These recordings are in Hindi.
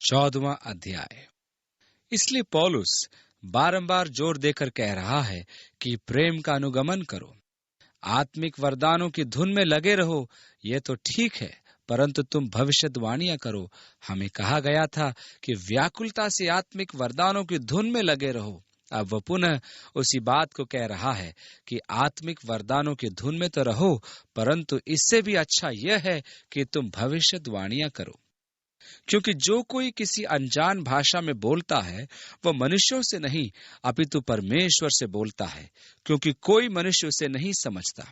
14वां अध्याय। इसलिए पौलुस बारंबार जोर देकर कह रहा है कि प्रेम का अनुगमन करो, आत्मिक वरदानों की धुन में लगे रहो। ये तो ठीक है, परंतु तुम भविष्यवाणियां करो। हमें कहा गया था कि व्याकुलता से आत्मिक वरदानों की धुन में लगे रहो। अब वह पुनः उसी बात को कह रहा है कि आत्मिक वरदानों की धुन में तो रहो, परंतु इससे भी अच्छा यह है कि तुम भविष्यवाणियां करो। क्योंकि जो कोई किसी अनजान भाषा में बोलता है वह मनुष्यों से नहीं अपितु परमेश्वर से बोलता है, क्योंकि कोई मनुष्य उसे नहीं समझता।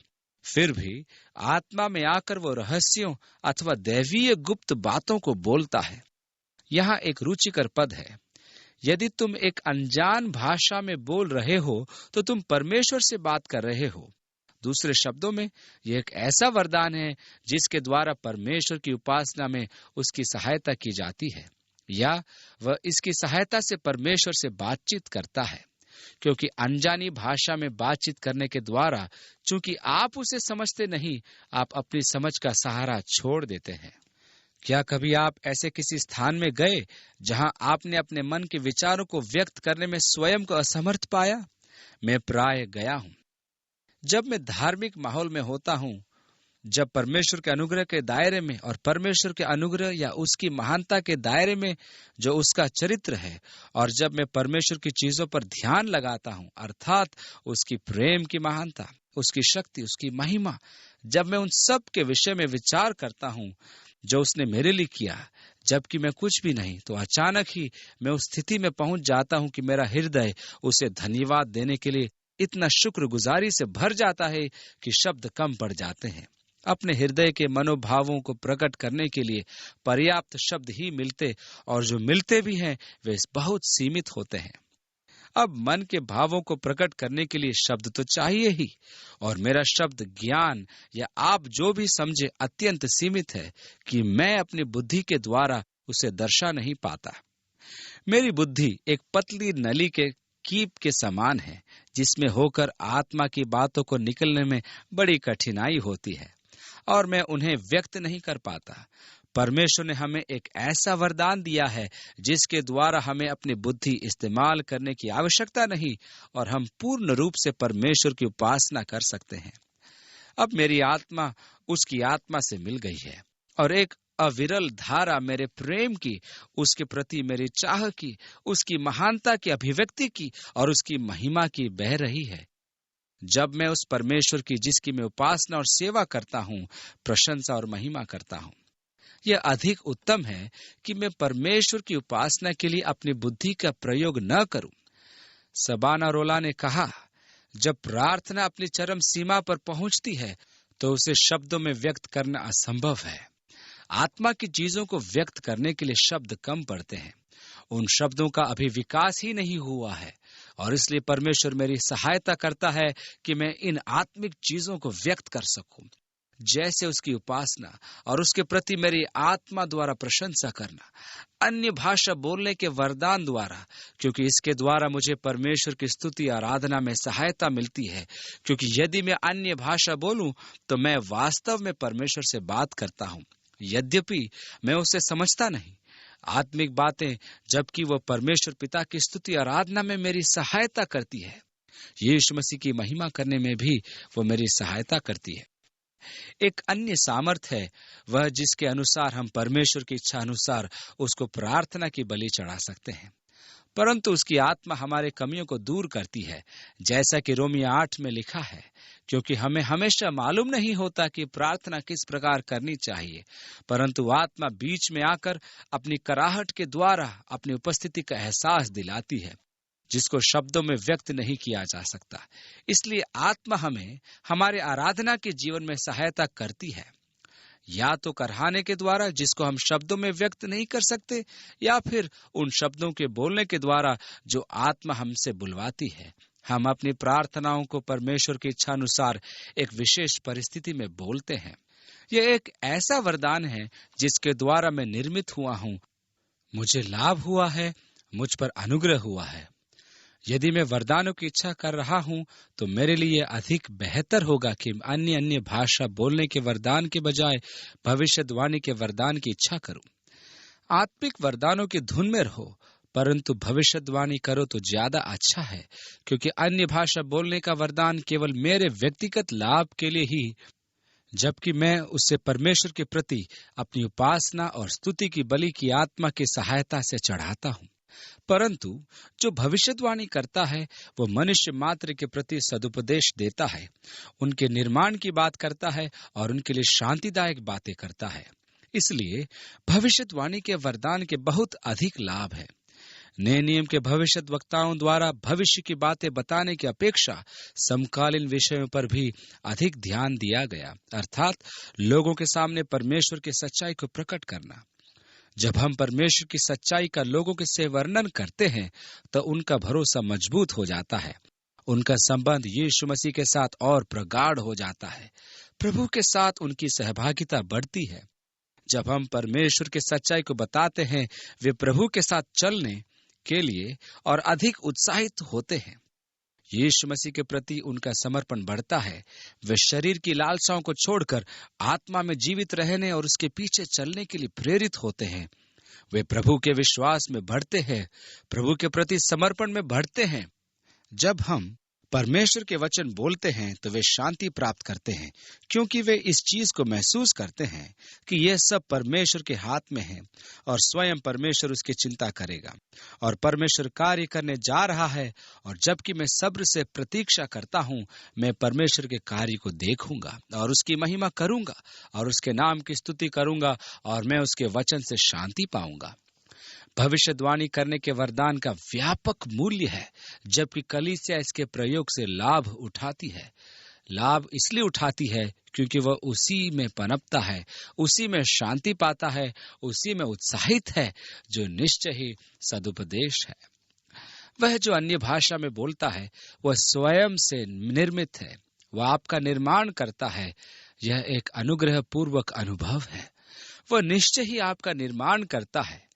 फिर भी आत्मा में आकर वो रहस्यों अथवा दैवीय गुप्त बातों को बोलता है। यहाँ एक रुचिकर पद है। यदि तुम एक अनजान भाषा में बोल रहे हो तो तुम परमेश्वर से बात कर रहे हो। दूसरे शब्दों में, यह एक ऐसा वरदान है जिसके द्वारा परमेश्वर की उपासना में उसकी सहायता की जाती है, या वह इसकी सहायता से परमेश्वर से बातचीत करता है। क्योंकि अनजानी भाषा में बातचीत करने के द्वारा, चूंकि आप उसे समझते नहीं, आप अपनी समझ का सहारा छोड़ देते हैं। क्या कभी आप ऐसे किसी स्थान में गए जहां आपने अपने मन के विचारों को व्यक्त करने में स्वयं को असमर्थ पाया? मैं प्राय गया हूं। जब मैं धार्मिक माहौल में होता हूं, जब परमेश्वर के अनुग्रह के दायरे में और परमेश्वर के अनुग्रह या उसकी महानता के दायरे में जो उसका चरित्र है, और जब मैं परमेश्वर की चीजों पर ध्यान लगाता हूं, अर्थात उसकी प्रेम की महानता, उसकी शक्ति, उसकी महिमा, जब मैं उन सब के विषय में विचार करता हूं जो उसने मेरे लिए किया, जबकि मैं कुछ भी नहीं, तो अचानक ही मैं उस स्थिति में पहुंच जाता हूं कि मेरा हृदय उसे धन्यवाद देने के लिए इतना शुक्रगुजारी से भर जाता है कि शब्द कम पड़ जाते हैं। अपने हृदय के मनोभावों को प्रकट करने के लिए पर्याप्त शब्द ही मिलते, और जो मिलते भी हैं वे बहुत सीमित होते हैं। अब मन के भावों को प्रकट करने के लिए शब्द तो चाहिए ही, और मेरा शब्द ज्ञान या आप जो भी समझे अत्यंत सीमित है कि मैं अपनी बुद्धि के द्वारा उसे दर्शा नहीं पाता। मेरी बुद्धि एक पतली नली के कीप के समान है, जिसमें होकर आत्मा की बातों को निकलने में बड़ी कठिनाई होती है, और मैं उन्हें व्यक्त नहीं कर पाता। परमेश्वर ने हमें एक ऐसा वरदान दिया है जिसके द्वारा हमें अपनी बुद्धि इस्तेमाल करने की आवश्यकता नहीं, और हम पूर्ण रूप से परमेश्वर की उपासना कर सकते हैं। अब मेरी आत्मा उसकी आत्मा से मिल गई है, और एक अविरल धारा मेरे प्रेम की, उसके प्रति मेरी चाह की, उसकी महानता की अभिव्यक्ति की और उसकी महिमा की बह रही है। जब मैं उस परमेश्वर की जिसकी मैं उपासना और सेवा करता हूँ, प्रशंसा और महिमा करता हूँ, यह अधिक उत्तम है कि मैं परमेश्वर की उपासना के लिए अपनी बुद्धि का प्रयोग न करूं। सबानारोला ने कहा, जब प्रार्थना अपनी चरम सीमा पर पहुंचती है तो उसे शब्दों में व्यक्त करना असंभव है। आत्मा की चीजों को व्यक्त करने के लिए शब्द कम पड़ते हैं। उन शब्दों का अभी विकास ही नहीं हुआ है, और इसलिए परमेश्वर मेरी सहायता करता है कि मैं इन आत्मिक चीजों को व्यक्त कर सकूं, जैसे उसकी उपासना और उसके प्रति मेरी आत्मा द्वारा प्रशंसा करना, अन्य भाषा बोलने के वरदान द्वारा, क्योंकि इसके द्वारा मुझे परमेश्वर की स्तुति आराधना में सहायता मिलती है। क्योंकि यदि मैं अन्य भाषा बोलूं तो मैं वास्तव में परमेश्वर से बात करता हूं, यद्यपि मैं उसे समझता नहीं। आत्मिक बातें, जबकि वह परमेश्वर पिता की स्तुति आराधना में मेरी सहायता करती है, यीशु मसीह की महिमा करने में भी वो मेरी सहायता करती है। एक अन्य सामर्थ्य है वह जिसके अनुसार हम परमेश्वर की इच्छा अनुसार उसको प्रार्थना की बलि चढ़ा सकते हैं, परंतु उसकी आत्मा हमारे कमियों को दूर करती है, जैसा कि रोमियो 8 में लिखा है। क्योंकि हमें हमेशा मालूम नहीं होता कि प्रार्थना किस प्रकार करनी चाहिए, परंतु आत्मा बीच में आकर अपनी कराहट के द्वारा अपनी उपस्थिति का एहसास दिलाती है, जिसको शब्दों में व्यक्त नहीं किया जा सकता। इसलिए आत्मा हमें हमारे आराधना के जीवन में सहायता करती है, या तो कराहने के द्वारा जिसको हम शब्दों में व्यक्त नहीं कर सकते, या फिर उन शब्दों के बोलने के द्वारा जो आत्मा हमसे बुलवाती है। हम अपनी प्रार्थनाओं को परमेश्वर की इच्छा अनुसार एक विशेष परिस्थिति में बोलते हैं। यह एक ऐसा वरदान है जिसके द्वारा मैं निर्मित हुआ हूँ, मुझे लाभ हुआ है, मुझ पर अनुग्रह हुआ है। यदि मैं वरदानों की इच्छा कर रहा हूं तो मेरे लिए अधिक बेहतर होगा कि अन्य भाषा बोलने के वरदान के बजाय भविष्यवाणी के वरदान की इच्छा करूं। आत्मिक वरदानों की धुन में रहो, परंतु भविष्यवाणी करो तो ज्यादा अच्छा है, क्योंकि अन्य भाषा बोलने का वरदान केवल मेरे व्यक्तिगत लाभ के लिए ही, जबकि मैं उससे परमेश्वर के प्रति अपनी उपासना और स्तुति की बलि की आत्मा की सहायता से चढ़ाता हूँ। परंतु जो भविष्यवाणी करता है वो मनुष्य मात्र के प्रति सदुपदेश देता है, उनके निर्माण की बात करता है और उनके लिए शांतिदायक बातें करता है। इसलिए भविष्यवाणी के वरदान के बहुत अधिक लाभ है। नए नियम के भविष्य वक्ताओं द्वारा भविष्य की बातें बताने की अपेक्षा समकालीन विषयों पर भी अधिक ध्यान दिया गया, अर्थात लोगों के सामने परमेश्वर की सच्चाई को प्रकट करना। जब हम परमेश्वर की सच्चाई का लोगों के से वर्णन करते हैं तो उनका भरोसा मजबूत हो जाता है, उनका संबंध यीशु मसीह के साथ और प्रगाढ़ हो जाता है, प्रभु के साथ उनकी सहभागिता बढ़ती है। जब हम परमेश्वर की सच्चाई को बताते हैं, वे प्रभु के साथ चलने के लिए और अधिक उत्साहित होते हैं। यीशु मसीह के प्रति उनका समर्पण बढ़ता है। वे शरीर की लालसाओं को छोड़कर आत्मा में जीवित रहने और उसके पीछे चलने के लिए प्रेरित होते हैं। वे प्रभु के विश्वास में बढ़ते हैं, प्रभु के प्रति समर्पण में बढ़ते हैं। जब हम परमेश्वर के वचन बोलते हैं तो वे शांति प्राप्त करते हैं, क्योंकि वे इस चीज को महसूस करते हैं कि यह सब परमेश्वर के हाथ में है और स्वयं परमेश्वर उसकी चिंता करेगा और परमेश्वर कार्य करने जा रहा है। और जबकि मैं सब्र से प्रतीक्षा करता हूँ, मैं परमेश्वर के कार्य को देखूंगा और उसकी महिमा करूंगा और उसके नाम की स्तुति करूंगा और मैं उसके वचन से शांति पाऊंगा। भविष्यवाणी करने के वरदान का व्यापक मूल्य है, जबकि कलीसिया इसके प्रयोग से लाभ उठाती है। लाभ इसलिए उठाती है क्योंकि वह उसी में पनपता है, उसी में शांति पाता है, उसी में उत्साहित है, जो निश्चय ही सदुपदेश है। वह जो अन्य भाषा में बोलता है वह स्वयं से निर्मित है, वह आपका निर्माण करता है। यह एक अनुग्रह पूर्वक अनुभव है। वह निश्चय ही आपका निर्माण करता है।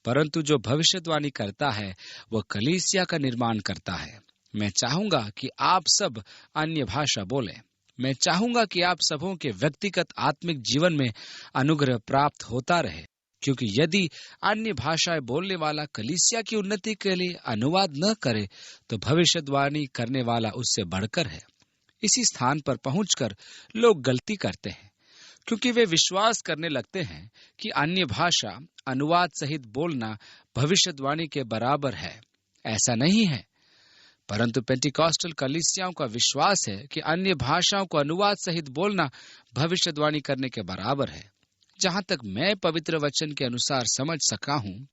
परंतु जो भविष्यवाणी करता है वह कलीसिया का निर्माण करता है। मैं चाहूंगा कि आप सब अन्य भाषा बोलें। मैं चाहूंगा कि आप सबों के व्यक्तिगत आत्मिक जीवन में अनुग्रह प्राप्त होता रहे, क्योंकि यदि अन्य भाषाएं बोलने वाला कलीसिया की उन्नति के लिए अनुवाद न करे तो भविष्यवाणी करने वाला उससे बढ़कर है। इसी स्थान पर पहुंचकर लोग गलती करते हैं, क्योंकि वे विश्वास करने लगते हैं कि अन्य भाषा अनुवाद सहित बोलना भविष्यवाणी के बराबर है। ऐसा नहीं है। परंतु पेंटिकॉस्टल कलीसियाओं का विश्वास है कि अन्य भाषाओं को अनुवाद सहित बोलना भविष्यवाणी करने के बराबर है। जहां तक मैं पवित्र वचन के अनुसार समझ सका हूं,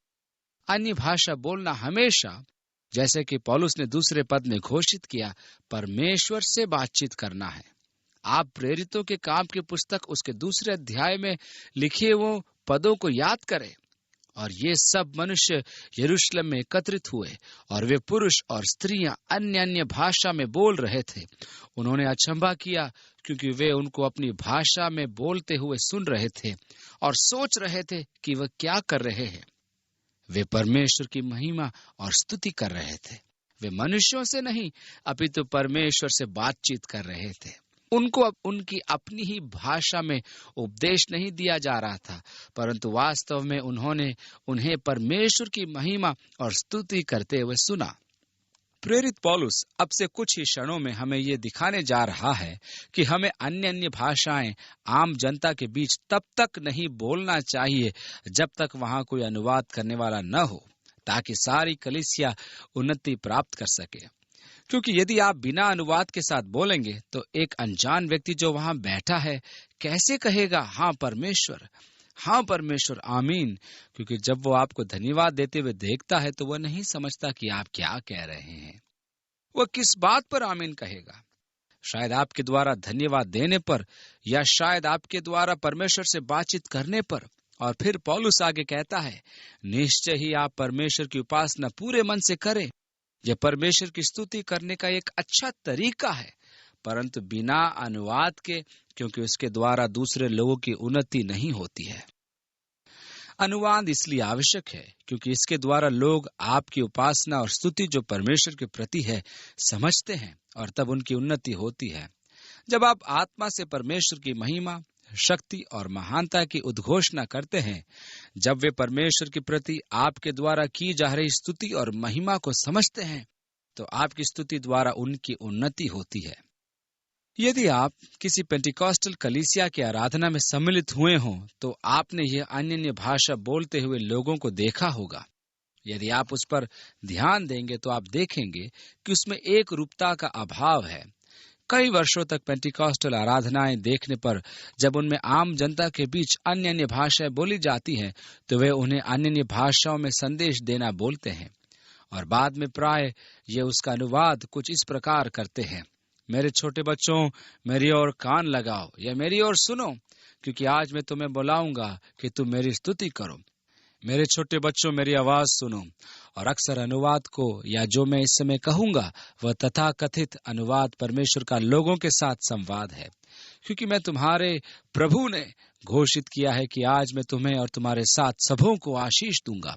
अन्य भाषा बोलना हमेशा, जैसे कि पौलुस ने दूसरे पद में घोषित किया, परमेश्वर से बातचीत करना है। आप प्रेरितों के काम की पुस्तक उसके दूसरे अध्याय में लिखे वो पदों को याद करें। और ये सब मनुष्य यरूशलेम में एकत्रित हुए और वे पुरुष और स्त्रियां अन्य अन्य भाषा में बोल रहे थे। उन्होंने अचंभा किया, क्योंकि वे उनको अपनी भाषा में बोलते हुए सुन रहे थे और सोच रहे थे कि वह क्या कर रहे हैं। वे परमेश्वर की महिमा और स्तुति कर रहे थे। वे मनुष्यों से नहीं, अपितु परमेश्वर से बातचीत कर रहे थे। उनको अब उनकी अपनी ही भाषा में उपदेश नहीं दिया जा रहा था, परंतु वास्तव में उन्हें परमेश्वर की महिमा और स्तुति करते हुए सुना। प्रेरित पौलुस अब से कुछ ही क्षणों में हमें ये दिखाने जा रहा है कि हमें अन्य अन्य भाषाएं आम जनता के बीच तब तक नहीं बोलना चाहिए जब तक वहां कोई अनुवाद करने वाला न हो, ताकि सारी कलीसिया उन्नति प्राप्त कर सके। क्योंकि यदि आप बिना अनुवाद के साथ बोलेंगे तो एक अनजान व्यक्ति जो वहां बैठा है कैसे कहेगा हाँ परमेश्वर आमीन, क्योंकि जब वो आपको धन्यवाद देते हुए देखता है तो वह नहीं समझता कि आप क्या कह रहे हैं। वह किस बात पर आमीन कहेगा? शायद आपके द्वारा धन्यवाद देने पर, या शायद आपके द्वारा परमेश्वर से बातचीत करने पर। और फिर पौलुस आगे कहता है, निश्चय ही आप परमेश्वर की उपासना पूरे मन से करें। यह परमेश्वर की स्तुति करने का एक अच्छा तरीका है, परंतु बिना अनुवाद के, क्योंकि उसके द्वारा दूसरे लोगों की उन्नति नहीं होती है। अनुवाद इसलिए आवश्यक है क्योंकि इसके द्वारा लोग आपकी उपासना और स्तुति जो परमेश्वर के प्रति है समझते हैं और तब उनकी उन्नति होती है। जब आप आत्मा से परमेश्वर की महिमा, शक्ति और महानता की उद्घोषणा करते हैं, जब वे परमेश्वर के प्रति आपके द्वारा की जा रही स्तुति और महिमा को समझते हैं, तो आपकी स्तुति द्वारा उनकी उन्नति होती है। यदि आप किसी पेंटिकॉस्टल कलीसिया की आराधना में सम्मिलित हुए हों, तो आपने यह अन्य भाषा बोलते हुए लोगों को देखा होगा। यदि आप उस पर ध्यान देंगे तो आप देखेंगे कि उसमें एक रूपता का अभाव है। कई वर्षों तक पेंटिकॉस्टल आराधनाएं देखने पर जब उनमें आम जनता के बीच अन्य भाषाएं बोली जाती हैं, तो वे उन्हें अन्य भाषाओं में संदेश देना बोलते हैं और बाद में प्राय ये उसका अनुवाद कुछ इस प्रकार करते हैं: मेरे छोटे बच्चों, मेरी ओर कान लगाओ या मेरी ओर सुनो, क्योंकि आज मैं तुम्हें बुलाऊंगा कि तुम मेरी स्तुति करो। मेरे छोटे बच्चों, मेरी आवाज सुनो। और अक्सर अनुवाद को या जो मैं इस समय कहूंगा वह तथाकथित अनुवाद परमेश्वर का लोगों के साथ संवाद है, क्योंकि मैं तुम्हारे प्रभु ने घोषित किया है कि आज मैं तुम्हें और तुम्हारे साथ सबों को आशीष दूंगा,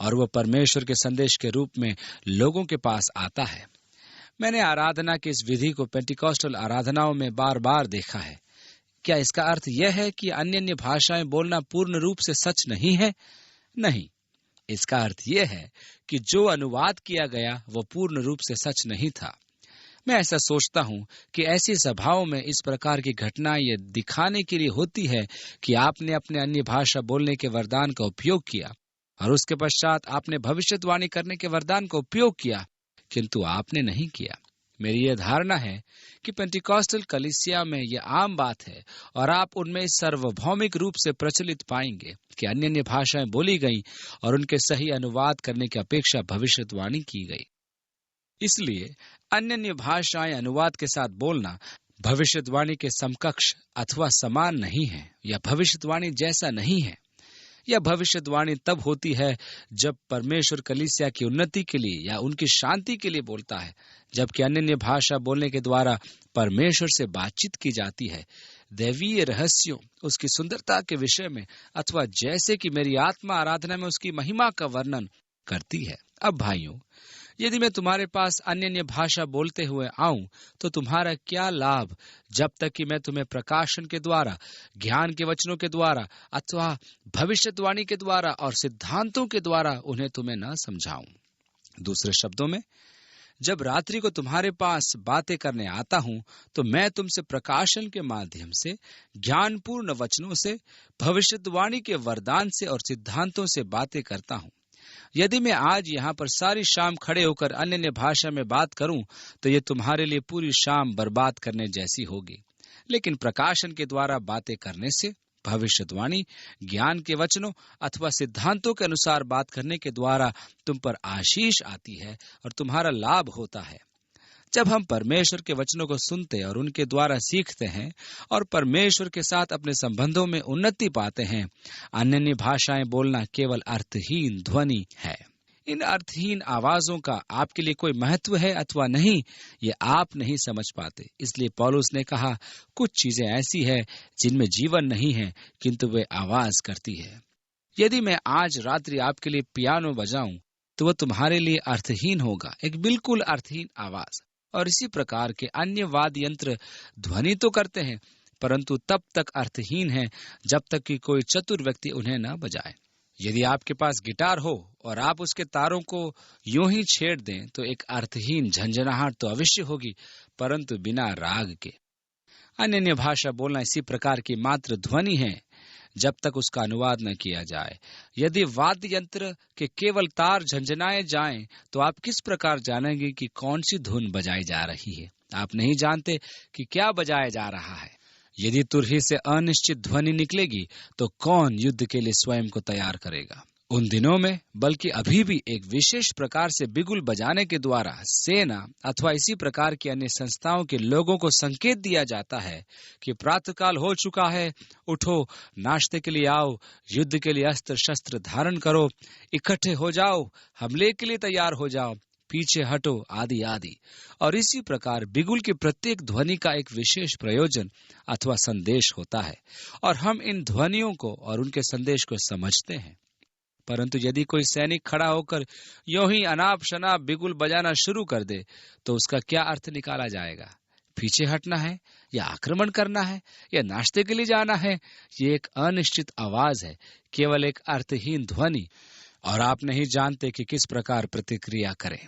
और वह परमेश्वर के संदेश के रूप में लोगों के पास आता है। मैंने आराधना की इस विधि को पेंटिकॉस्टल आराधनाओं में बार बार देखा है। क्या इसका अर्थ यह है कि अन्य भाषाएं बोलना पूर्ण रूप से सच नहीं है? नहीं, इसका अर्थ यह है कि जो अनुवाद किया गया वह पूर्ण रूप से सच नहीं था। मैं ऐसा सोचता हूं कि ऐसी सभाओं में इस प्रकार की घटना ये दिखाने के लिए होती है कि आपने अपने अन्य भाषा बोलने के वरदान का उपयोग किया और उसके पश्चात आपने भविष्यवाणी करने के वरदान का उपयोग किया, किंतु आपने नहीं किया। मेरी यह धारणा है कि पेंटिकॉस्टल कलीसिया में यह आम बात है और आप उनमें सार्वभौमिक रूप से प्रचलित पाएंगे कि अन्य भाषाएं बोली गईं और उनके सही अनुवाद करने की अपेक्षा भविष्यवाणी की गई। इसलिए अन्य भाषाएं अनुवाद के साथ बोलना भविष्यवाणी के समकक्ष अथवा समान नहीं है, या भविष्यवाणी जैसा नहीं है। यह भविष्यवाणी तब होती है जब परमेश्वर कलीसिया की उन्नति के लिए या उनकी शांति के लिए बोलता है, जबकि अन्य भाषा बोलने के द्वारा परमेश्वर से बातचीत की जाती है, दैवीय रहस्यों, उसकी सुंदरता के विषय में, अथवा जैसे कि मेरी आत्मा आराधना में उसकी महिमा का वर्णन करती है। अब भाइयों, यदि मैं तुम्हारे पास अन्य भाषा बोलते हुए आऊं तो तुम्हारा क्या लाभ, जब तक कि मैं तुम्हें प्रकाशन के द्वारा, ज्ञान के वचनों के द्वारा अथवा भविष्यवाणी के द्वारा और सिद्धांतों के द्वारा उन्हें तुम्हें न समझाऊं। दूसरे शब्दों में, जब रात्रि को तुम्हारे पास बातें करने आता हूं तो मैं तुमसे प्रकाशन के माध्यम से, ज्ञानपूर्ण वचनों से, भविष्यवाणी के वरदान से और सिद्धांतों से बातें करता हूं। यदि मैं आज यहाँ पर सारी शाम खड़े होकर अन्य भाषा में बात करूं तो ये तुम्हारे लिए पूरी शाम बर्बाद करने जैसी होगी। लेकिन प्रकाशन के द्वारा बातें करने से, भविष्यवाणी, ज्ञान के वचनों अथवा सिद्धांतों के अनुसार बात करने के द्वारा तुम पर आशीष आती है और तुम्हारा लाभ होता है। जब हम परमेश्वर के वचनों को सुनते और उनके द्वारा सीखते हैं और परमेश्वर के साथ अपने संबंधों में उन्नति पाते हैं, अन्य भाषाएं बोलना केवल अर्थहीन ध्वनि है। इन अर्थहीन आवाजों का आपके लिए कोई महत्व है अथवा नहीं, ये आप नहीं समझ पाते। इसलिए पौलुस ने कहा, कुछ चीजें ऐसी है जिनमें जीवन नहीं है, किंतु वे आवाज करती है। यदि मैं आज रात्रि आपके लिए पियानो बजाऊं तो वह तुम्हारे लिए अर्थहीन होगा, एक बिल्कुल अर्थहीन आवाज। और इसी प्रकार के अन्य वाद्य यंत्र ध्वनि तो करते हैं, परंतु तब तक अर्थहीन है जब तक कि कोई चतुर व्यक्ति उन्हें न बजाए। यदि आपके पास गिटार हो और आप उसके तारों को यूं ही छेड़ दें तो एक अर्थहीन झंझनाहट तो अवश्य होगी, परंतु बिना राग के। अन्य भाषा बोलना इसी प्रकार की मात्र ध्वनि है जब तक उसका अनुवाद न किया जाए। यदि वाद्य यंत्र के केवल तार झंझनाए जाएं तो आप किस प्रकार जानेंगे कि कौन सी धुन बजाई जा रही है? आप नहीं जानते कि क्या बजाया जा रहा है। यदि तुरही से अनिश्चित ध्वनि निकलेगी तो कौन युद्ध के लिए स्वयं को तैयार करेगा? उन दिनों में, बल्कि अभी भी, एक विशेष प्रकार से बिगुल बजाने के द्वारा सेना अथवा इसी प्रकार की अन्य संस्थाओं के लोगों को संकेत दिया जाता है कि प्रातःकाल हो चुका है, उठो, नाश्ते के लिए आओ, युद्ध के लिए अस्त्र शस्त्र धारण करो, इकट्ठे हो जाओ, हमले के लिए तैयार हो जाओ, पीछे हटो, आदि आदि। और इसी प्रकार बिगुल की प्रत्येक ध्वनि का एक विशेष प्रयोजन अथवा संदेश होता है, और हम इन ध्वनियों को और उनके संदेश को समझते हैं। परंतु यदि कोई सैनिक खड़ा होकर यूं ही अनाप शनाप बिगुल बजाना शुरू कर दे तो उसका क्या अर्थ निकाला जाएगा? पीछे हटना है या आक्रमण करना है या नाश्ते के लिए जाना है, ये एक अनिश्चित आवाज है, केवल एक अर्थहीन ध्वनि, और आप नहीं जानते कि किस प्रकार प्रतिक्रिया करें।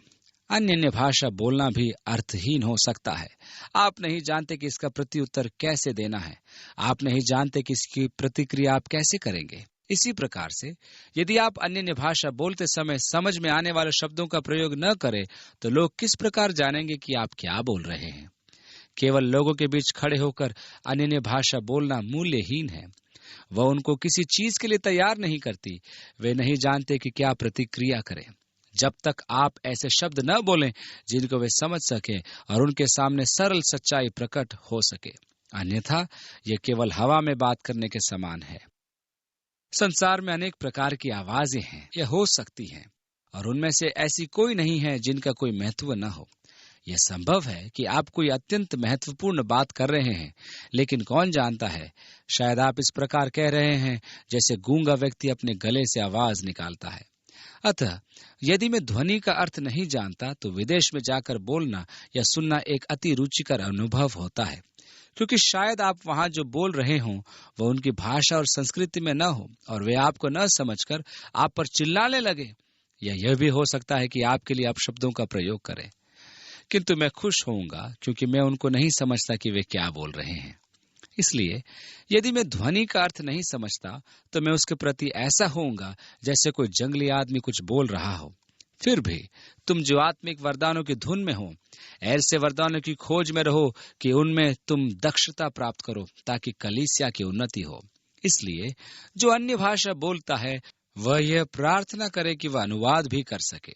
अन्य भाषा बोलना भी अर्थहीन हो सकता है। आप नहीं जानते कि इसका प्रत्युत्तर कैसे देना है। आप नहीं जानते कि इसकी प्रतिक्रिया आप कैसे करेंगे। इसी प्रकार से यदि आप अन्य भाषा बोलते समय समझ में आने वाले शब्दों का प्रयोग न करें तो लोग किस प्रकार जानेंगे कि आप क्या बोल रहे हैं। केवल लोगों के बीच खड़े होकर अन्य भाषा बोलना मूल्यहीन है। वह उनको किसी चीज के लिए तैयार नहीं करती। वे नहीं जानते कि क्या प्रतिक्रिया करें। जब तक आप ऐसे शब्द न बोलें जिनको वे समझ सके और उनके सामने सरल सच्चाई प्रकट हो सके, अन्यथा ये केवल हवा में बात करने के समान है। संसार में अनेक प्रकार की आवाजें हैं, यह हो सकती हैं, और उनमें से ऐसी कोई नहीं है जिनका कोई महत्व न हो। यह संभव है कि आप कोई अत्यंत महत्वपूर्ण बात कर रहे हैं, लेकिन कौन जानता है, शायद आप इस प्रकार कह रहे हैं जैसे गूंगा व्यक्ति अपने गले से आवाज निकालता है। अतः यदि मैं ध्वनि का अर्थ नहीं जानता तो विदेश में जाकर बोलना या सुनना एक अति रुचिकर अनुभव होता है, क्योंकि शायद आप वहां जो बोल रहे हों वह उनकी भाषा और संस्कृति में न हो और वे आपको न समझकर आप पर चिल्लाने लगे, या यह भी हो सकता है कि आपके लिए अपशब्दों का प्रयोग करें। किंतु मैं खुश होऊंगा क्योंकि मैं उनको नहीं समझता कि वे क्या बोल रहे हैं। इसलिए यदि मैं ध्वनि का अर्थ नहीं समझता तो मैं उसके प्रति ऐसा होऊंगा जैसे कोई जंगली आदमी कुछ बोल रहा हो। फिर भी तुम जो आत्मिक वरदानों की धुन में हो, ऐसे वरदानों की खोज में रहो कि उनमें तुम दक्षता प्राप्त करो ताकि कलीसिया की उन्नति हो। इसलिए जो अन्य भाषा बोलता है वह यह प्रार्थना करे कि वह अनुवाद भी कर सके।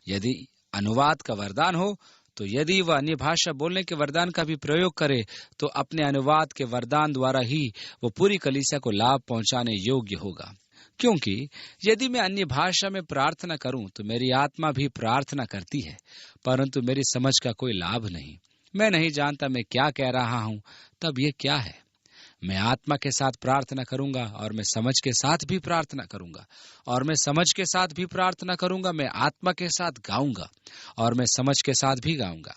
यदि अनुवाद का वरदान हो तो यदि वह अन्य भाषा बोलने के वरदान का भी प्रयोग करे तो अपने अनुवाद के वरदान द्वारा ही वो पूरी कलीसिया को लाभ पहुंचाने योग्य होगा। क्योंकि यदि मैं अन्य भाषा में प्रार्थना करूं तो मेरी आत्मा भी प्रार्थना करती है, परंतु मेरी समझ का कोई लाभ नहीं। मैं नहीं जानता मैं क्या कह रहा हूं। तब ये क्या है? मैं आत्मा के साथ प्रार्थना करूंगा और मैं समझ के साथ भी प्रार्थना करूंगा, और मैं समझ के साथ भी प्रार्थना करूंगा। मैं आत्मा के साथ गाऊंगा और मैं समझ के साथ भी गाऊंगा।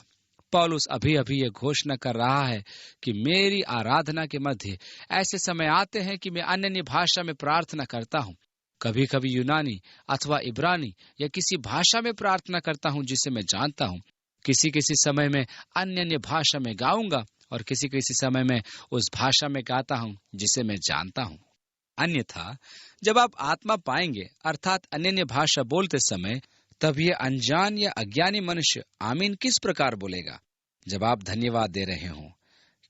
पौलुस अभी अभी ये घोषणा कर रहा है कि मेरी आराधना के मध्य ऐसे समय आते हैं कि मैं अन्य भाषा में प्रार्थना करता हूँ। कभी कभी यूनानी अथवा इब्रानी या किसी भाषा में प्रार्थना करता हूँ जिसे मैं जानता हूँ। किसी किसी समय में अन्य भाषा में गाऊंगा और किसी किसी समय में उस भाषा में गाता हूँ जिसे मैं जानता हूँ। अन्यथा जब आप आत्मा पाएंगे अर्थात अन्य भाषा बोलते समय, तब ये अनजान या अज्ञानी मनुष्य आमीन किस प्रकार बोलेगा जब आप धन्यवाद दे रहे हों?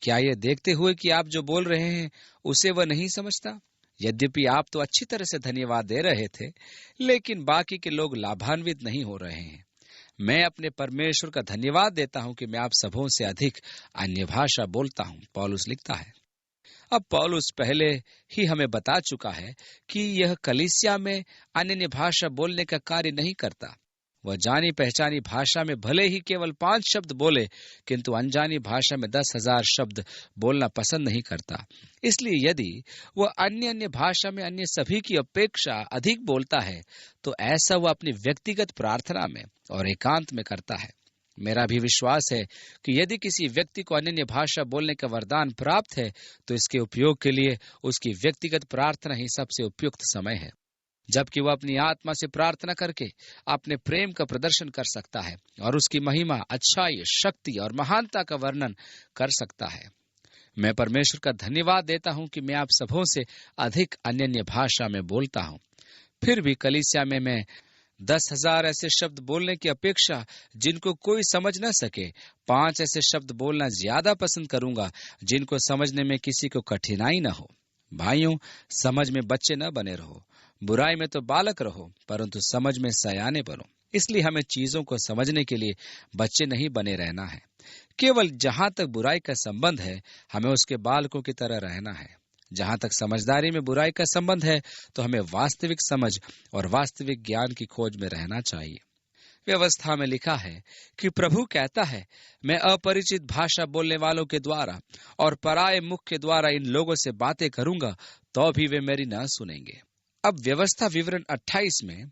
क्या ये देखते हुए कि आप जो बोल रहे हैं उसे वह नहीं समझता? यद्यपि आप तो अच्छी तरह से धन्यवाद दे रहे थे, लेकिन बाकी के लोग लाभान्वित नहीं हो रहे हैं। मैं अपने परमेश्वर का धन्यवाद देता हूं कि मैं आप सबों से अधिक अन्य भाषा बोलता हूं, पौलुस लिखता है। अब पौलुस पहले ही हमें बता चुका है कि यह कलीसिया में अन्य भाषा बोलने का कार्य नहीं करता। वह जानी पहचानी भाषा में भले ही केवल 5 शब्द बोले, किंतु अनजानी भाषा में 10,000 शब्द बोलना पसंद नहीं करता। इसलिए यदि वह अन्य भाषा में अन्य सभी की अपेक्षा अधिक बोलता है तो ऐसा वह अपनी व्यक्तिगत प्रार्थना में और एकांत में करता है। मेरा भी विश्वास है कि यदि किसी व्यक्ति को अन्य भाषा बोलने का वरदान प्राप्त है तो इसके उपयोग के लिए उसकी व्यक्तिगत प्रार्थना ही सबसे उपयुक्त समय है, जबकि वह अपनी आत्मा से प्रार्थना करके अपने प्रेम का प्रदर्शन कर सकता है और उसकी महिमा, अच्छाई, शक्ति और महानता का वर्णन कर सकता है। मैं परमेश्वर का धन्यवाद देता हूं कि मैं आप सबों से अधिक अन्य भाषा में बोलता हूं। फिर भी कलीसिया में मैं 10,000 ऐसे शब्द बोलने की अपेक्षा जिनको कोई समझ न सके 5 ऐसे शब्द बोलना ज्यादा पसंद करूंगा जिनको समझने में किसी को कठिनाई न हो। भाइयों, समझ में बच्चे न बने रहो, बुराई में तो बालक रहो, परंतु समझ में सयाने बनो। इसलिए हमें चीजों को समझने के लिए बच्चे नहीं बने रहना है। केवल जहां तक बुराई का संबंध है हमें उसके बालकों की तरह रहना है। जहां तक समझदारी में बुराई का संबंध है तो हमें वास्तविक समझ और वास्तविक ज्ञान की खोज में रहना चाहिए। व्यवस्था में लिखा है कि प्रभु कहता है, मैं अपरिचित भाषा बोलने वालों के द्वारा और पराये मुख के द्वारा इन लोगों से बातें करूंगा तो भी वे मेरी न सुनेंगे। अब व्यवस्था विवरण 28 में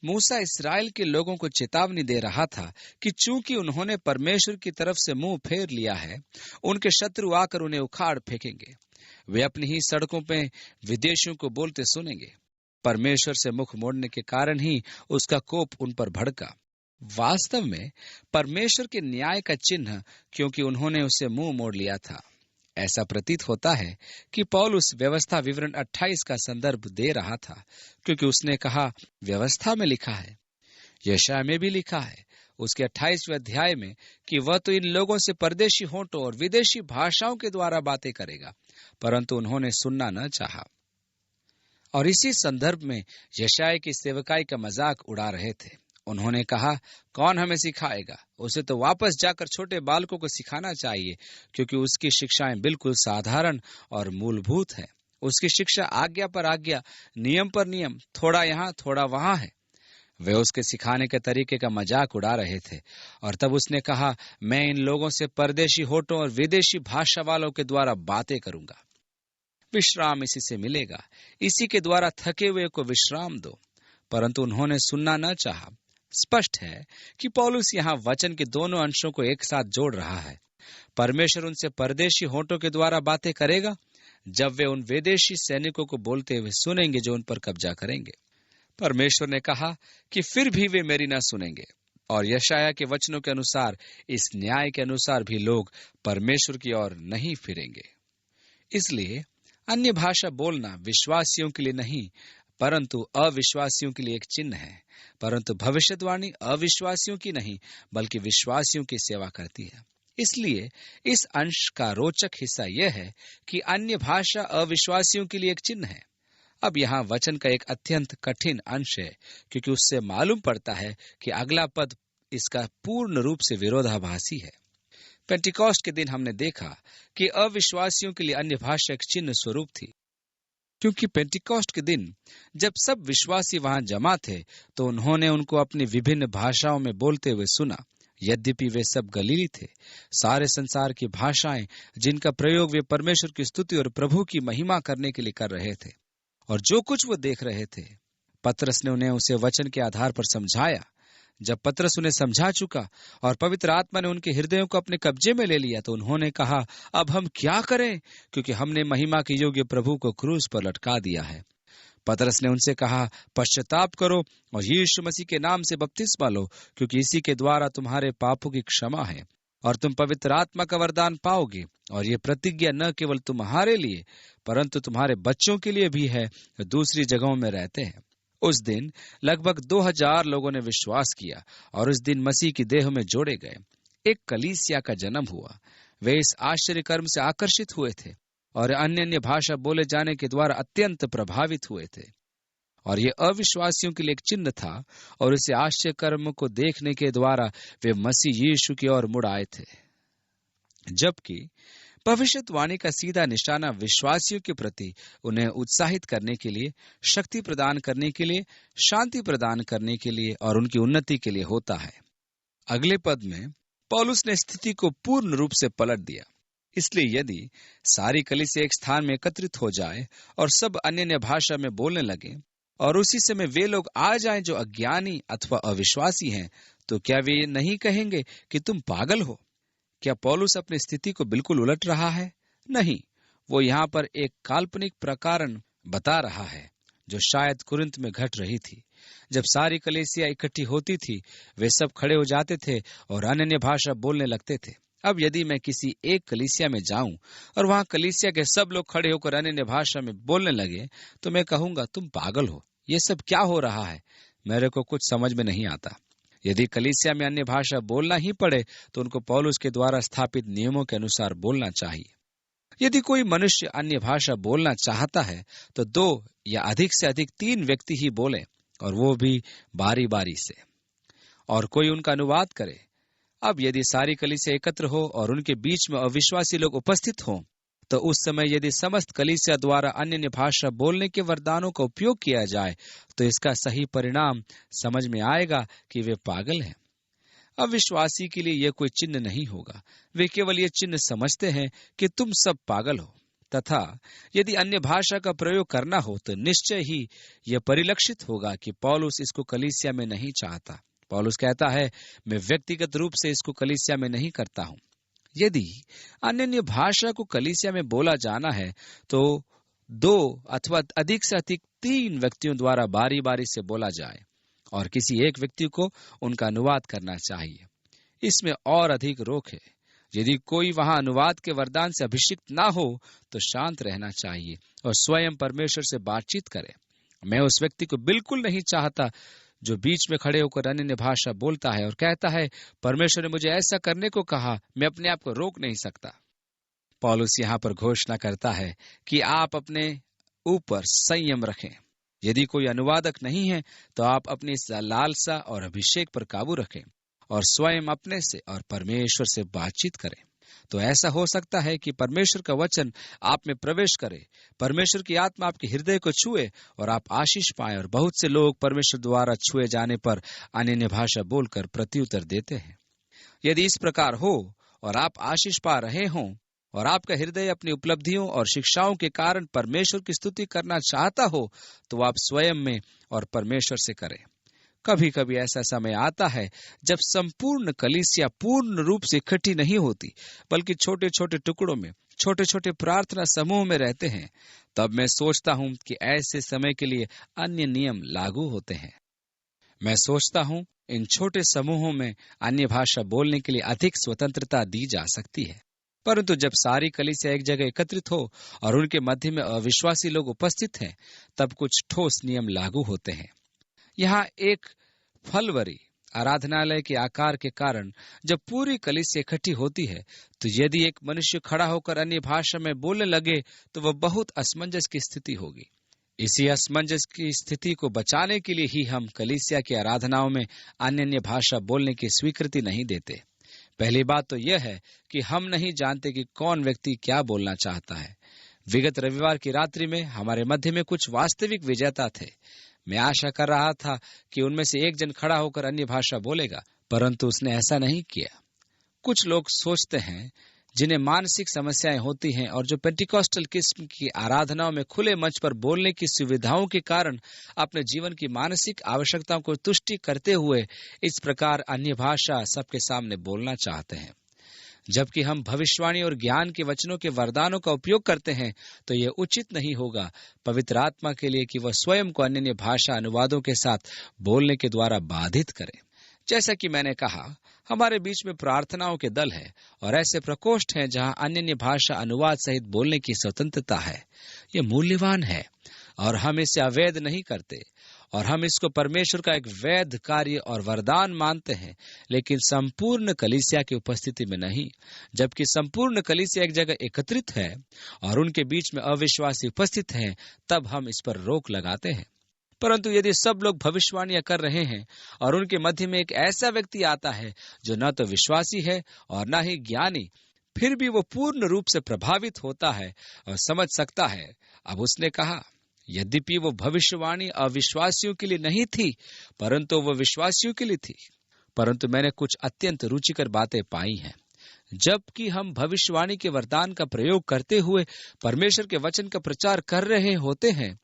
मूसा इसराइल के लोगों को चेतावनी दे रहा था कि चूंकि उन्होंने परमेश्वर की तरफ से मुंह फेर लिया है, उनके शत्रु आकर उन्हें उखाड़ फेंकेंगे। वे अपनी ही सड़कों पे विदेशियों को बोलते सुनेंगे। परमेश्वर से मुख मोड़ने के कारण ही उसका कोप उन पर भड़का। वास्तव में परमेश्वर के न्याय का चिन्ह, क्योंकि उन्होंने उसे मुंह मोड़ लिया था। ऐसा प्रतीत होता है कि पौलुस व्यवस्था विवरण 28 का संदर्भ दे रहा था, क्योंकि उसने कहा व्यवस्था में लिखा है, यशायाह में भी लिखा है उसके 28वें अध्याय में कि वह तो इन लोगों से परदेशी होंठों और विदेशी भाषाओं के द्वारा बातें करेगा, परंतु उन्होंने सुनना न चाहा। और इसी संदर्भ में यशायाह की सेवकाई का मजाक उड़ा रहे थे। उन्होंने कहा, कौन हमें सिखाएगा? उसे तो वापस जाकर छोटे बालकों को सिखाना चाहिए, क्योंकि उसकी शिक्षाएं बिल्कुल साधारण और मूलभूत है। उसकी शिक्षा आज्ञा पर आज्ञा, नियम पर नियम, थोड़ा यहाँ थोड़ा वहां है। वे उसके सिखाने के तरीके का मजाक उड़ा रहे थे। और तब उसने कहा, मैं इन लोगों से परदेशी होठों और विदेशी भाषा वालों के द्वारा बातें करूंगा। विश्राम इसी से मिलेगा, इसी के द्वारा थके हुए को विश्राम दो। परंतु उन्होंने सुनना न चाहा। स्पष्ट है कि पौलुस यहाँ वचन के दोनों अंशों को एक साथ जोड़ रहा है। परमेश्वर उनसे परदेशी होठों के द्वारा बातें करेगा जब वे उन विदेशी सैनिकों को बोलते हुए सुनेंगे जो उन पर कब्जा करेंगे। परमेश्वर ने कहा कि फिर भी वे मेरी न सुनेंगे। और यशायाह के वचनों के अनुसार, इस न्याय के अनुसार भी लोग परमेश्वर की ओर नहीं फिरेंगे। इसलिए अन्य भाषा बोलना विश्वासियों के लिए नहीं, परंतु अविश्वासियों के लिए एक चिन्ह है। परंतु भविष्यवाणी अविश्वासियों की नहीं, बल्कि विश्वासियों की सेवा करती है। इसलिए इस अंश का रोचक हिस्सा यह है कि अन्य भाषा अविश्वासियों के लिए एक चिन्ह है। अब यहाँ वचन का एक अत्यंत कठिन अंश है, क्योंकि उससे मालूम पड़ता है कि अगला पद इसका पूर्ण रूप से विरोधाभासी है। पेंटिकॉस्ट के दिन हमने देखा कि अविश्वासियों के लिए अन्य भाषा एक चिन्ह स्वरूप थी, क्योंकि पेंटिकॉस्ट के दिन जब सब विश्वासी वहां जमा थे तो उन्होंने उनको अपनी विभिन्न भाषाओं में बोलते हुए सुना। यद्यपि वे सब गलीली थे, सारे संसार की भाषाएं जिनका प्रयोग वे परमेश्वर की स्तुति और प्रभु की महिमा करने के लिए कर रहे थे, और जो कुछ वो देख रहे थे, पतरस ने उन्हें उसे वचन के आधार पर समझाया। जब पतरस उन्हें समझा चुका और पवित्र आत्मा ने उनके हृदयों को अपने कब्जे में ले लिया, तो उन्होंने कहा, अब हम क्या करें, क्योंकि हमने महिमा के योग्य प्रभु को क्रूस पर लटका दिया है। पतरस ने उनसे कहा, पश्चाताप करो और यीशु मसीह के नाम से बपतिस्मा लो, क्योंकि इसी के द्वारा तुम्हारे पापों की क्षमा है और तुम पवित्र आत्मा का वरदान पाओगे। और ये प्रतिज्ञा न केवल तुम्हारे लिए परंतु तुम्हारे बच्चों के लिए भी है, दूसरी जगहों में रहते हैं। उस दिन लगभग 2000 लोगों ने विश्वास किया और उस दिन मसीह की देह में जोड़े गए। एक कलीसिया का जन्म हुआ। वे इस आश्चर्य कर्म से आकर्षित हुए थे और अन्य अन्य भाषा बोले जाने के द्वारा अत्यंत प्रभावित हुए थे। और ये अविश्वासियों के लिए एक चिन्ह था, और इसे आश्चर्य कर्म को देखने के द्वारा वे मसीह यीशु की ओर मुड़ आए थे। जबकि भविष्यवाणी का सीधा निशाना विश्वासियों के प्रति उन्हें उत्साहित करने के लिए, शक्ति प्रदान करने के लिए, शांति प्रदान करने के लिए और उनकी उन्नति के लिए होता है। अगले पद में पौलुस ने स्थिति को पूर्ण रूप से पलट दिया। इसलिए यदि सारी कलीसिया एक स्थान में एकत्रित हो जाए और सब अन्य भाषा में बोलने लगे और उसी समय वे लोग आ जाएं जो अज्ञानी अथवा अविश्वासी हैं, तो क्या वे नहीं कहेंगे कि तुम पागल हो? क्या पौलुस अपनी स्थिति को बिल्कुल उलट रहा है? नहीं, वो यहाँ पर एक काल्पनिक प्रकरण बता रहा है जो शायद कुरिन्थ में घट रही थी। जब सारी कलीसिया इकट्ठी होती थी, वे सब खड़े हो जाते थे और अन्य भाषा बोलने लगते थे। अब यदि मैं किसी एक कलीसिया में जाऊं और वहां कलीसिया के सब लोग खड़े होकर अन्य भाषा में बोलने लगे, तो मैं कहूंगा, तुम पागल हो, ये सब क्या हो रहा है? मेरे को कुछ समझ में नहीं आता। यदि कलीसिया में अन्य भाषा बोलना ही पड़े तो उनको पौलुस के द्वारा स्थापित नियमों के अनुसार बोलना चाहिए। यदि कोई मनुष्य अन्य भाषा बोलना चाहता है तो 2 या अधिक से अधिक 3 व्यक्ति ही बोले, और वो भी बारी बारी से, और कोई उनका अनुवाद करे। अब यदि सारी कलीसिया एकत्र हो और उनके बीच में अविश्वासी लोग उपस्थित हों, तो उस समय यदि समस्त कलीसिया द्वारा अन्य भाषा बोलने के वरदानों का उपयोग किया जाए, तो इसका सही परिणाम समझ में आएगा कि वे पागल हैं। अविश्वासी के लिए यह कोई चिन्ह नहीं होगा। वे केवल ये चिन्ह समझते हैं कि तुम सब पागल हो। तथा यदि अन्य भाषा का प्रयोग करना हो तो निश्चय ही यह परिलक्षित होगा कि पौलुस इसको कलीसिया में नहीं चाहता। पौलुस कहता है, मैं व्यक्तिगत रूप से इसको कलीसिया में नहीं करता हूं। यदि अन्य भाषा को कलीसिया में बोला जाना है तो 2 अथवा अधिक से अधिक 3 व्यक्तियों द्वारा बारी बारी से बोला जाए और किसी एक व्यक्ति को उनका अनुवाद करना चाहिए। इसमें और अधिक रोक है। यदि कोई वहां अनुवाद के वरदान से अभिषिक्त ना हो तो शांत रहना चाहिए और स्वयं परमेश्वर से बातचीत करे। मैं उस व्यक्ति को बिल्कुल नहीं चाहता जो बीच में खड़े होकर अन्य भाषा बोलता है और कहता है, परमेश्वर ने मुझे ऐसा करने को कहा, मैं अपने आप को रोक नहीं सकता। पौलुस यहाँ पर घोषणा करता है कि आप अपने ऊपर संयम रखें। यदि कोई अनुवादक नहीं है तो आप अपनी लालसा और अभिषेक पर काबू रखें और स्वयं अपने से और परमेश्वर से बातचीत करें। तो ऐसा हो सकता है कि परमेश्वर का वचन आप में प्रवेश करे, परमेश्वर की आत्मा आपके हृदय को छुए और आप आशीष पाएं। और बहुत से लोग परमेश्वर द्वारा छुए जाने पर अन्य भाषा बोलकर प्रत्युत्तर देते हैं। यदि इस प्रकार हो और आप आशीष पा रहे हों और आपका हृदय अपनी उपलब्धियों और शिक्षाओं के कारण परमेश्वर की स्तुति करना चाहता हो तो आप स्वयं में और परमेश्वर से करें। कभी कभी ऐसा समय आता है जब संपूर्ण कलीसिया पूर्ण रूप से इकट्ठी नहीं होती, बल्कि छोटे छोटे टुकड़ों में, छोटे छोटे प्रार्थना समूह में रहते हैं। तब मैं सोचता हूं कि ऐसे समय के लिए अन्य नियम लागू होते हैं। मैं सोचता हूं इन छोटे समूहों में अन्य भाषा बोलने के लिए अधिक स्वतंत्रता दी जा सकती है। परंतु जब सारी कलीसिया एक जगह एकत्रित हो और उनके मध्य में अविश्वासी लोग उपस्थित हैं, तब कुछ ठोस नियम लागू होते हैं। यहाँ एक फलवरी आराधनालय के आकार के कारण जब पूरी कलीसिया इकट्ठी होती है तो यदि एक मनुष्य खड़ा होकर अन्य भाषा में बोलने लगे तो वह बहुत असमंजस की स्थिति होगी। इसी असमंजस की स्थिति को बचाने के लिए ही हम कलीसिया की आराधनाओं में अन्य भाषा बोलने की स्वीकृति नहीं देते। पहली बात तो यह है कि हम नहीं जानते कि कौन व्यक्ति क्या बोलना चाहता है। विगत रविवार की रात्रि में हमारे मध्य में कुछ वास्तविक विजेता थे। मैं आशा कर रहा था कि उनमें से एक जन खड़ा होकर अन्य भाषा बोलेगा, परंतु उसने ऐसा नहीं किया। कुछ लोग सोचते हैं जिन्हें मानसिक समस्याएं होती हैं और जो पेंटिकॉस्टल किस्म की आराधनाओं में खुले मंच पर बोलने की सुविधाओं के कारण अपने जीवन की मानसिक आवश्यकताओं को तुष्टि करते हुए इस प्रकार अन्य भाषा सबके सामने बोलना चाहते हैं। जबकि हम भविष्यवाणी और ज्ञान के वचनों के वरदानों का उपयोग करते हैं तो यह उचित नहीं होगा पवित्र आत्मा के लिए कि वह स्वयं को अन्य भाषा अनुवादों के साथ बोलने के द्वारा बाधित करे। जैसा कि मैंने कहा, हमारे बीच में प्रार्थनाओं के दल है और ऐसे प्रकोष्ठ हैं जहां अन्य भाषा अनुवाद सहित बोलने की स्वतंत्रता है। यह मूल्यवान है और हम इसे अवैध नहीं करते और हम इसको परमेश्वर का एक वैध कार्य और वरदान मानते हैं, लेकिन संपूर्ण कलीसिया की उपस्थिति में नहीं। जबकि संपूर्ण कलीसिया एक जगह एकत्रित है और उनके बीच में अविश्वासी उपस्थित हैं, तब हम इस पर रोक लगाते हैं। परंतु यदि सब लोग भविष्यवाणियां कर रहे हैं और उनके मध्य में एक ऐसा व्यक्ति आता है जो न तो विश्वासी है और न ही ज्ञानी, फिर भी वो पूर्ण रूप से प्रभावित होता है और समझ सकता है। अब उसने कहा, यद्यपि वो भविष्यवाणी अविश्वासियों के लिए नहीं थी, परंतु वो विश्वासियों के लिए थी। परंतु मैंने कुछ अत्यंत रुचिकर बातें पाई हैं। जबकि हम भविष्यवाणी के वरदान का प्रयोग करते हुए परमेश्वर के वचन का प्रचार कर रहे होते हैं,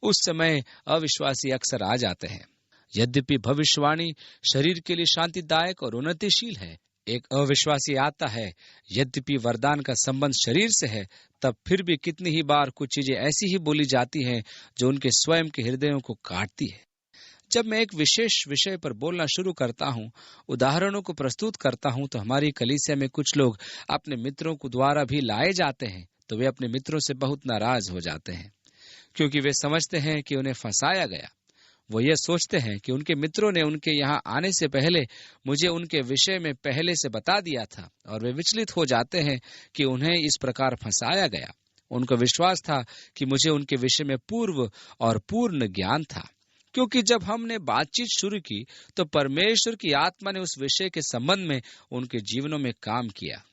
उस समय अविश्वासी अक्सर आ जाते हैं। यद्यपि भविष्यवाणी शरीर के लिए शांतिदायक और उन्नतिशील है, एक अविश्वासी आता है, यद्यपि वरदान का संबंध शरीर से है, तब फिर भी कितनी ही बार कुछ चीजें ऐसी ही बोली जाती हैं जो उनके स्वयं के हृदयों को काटती है। जब मैं एक विशेष विषय पर बोलना शुरू करता हूँ, उदाहरणों को प्रस्तुत करता हूँ, तो हमारी कलीसिया में कुछ लोग अपने मित्रों को द्वारा भी लाए जाते हैं, तो वे अपने मित्रों से बहुत नाराज हो जाते हैं क्योंकि वे समझते हैं कि उन्हें फंसाया गया। वो ये सोचते हैं कि उनके मित्रों ने उनके यहाँ आने से पहले मुझे उनके विषय में पहले से बता दिया था और वे विचलित हो जाते हैं कि उन्हें इस प्रकार फंसाया गया। उनको विश्वास था कि मुझे उनके विषय में पूर्व और पूर्ण ज्ञान था, क्योंकि जब हमने बातचीत शुरू की तो परमेश्वर की आत्मा ने उस विषय के संबंध में उनके जीवनों में काम किया।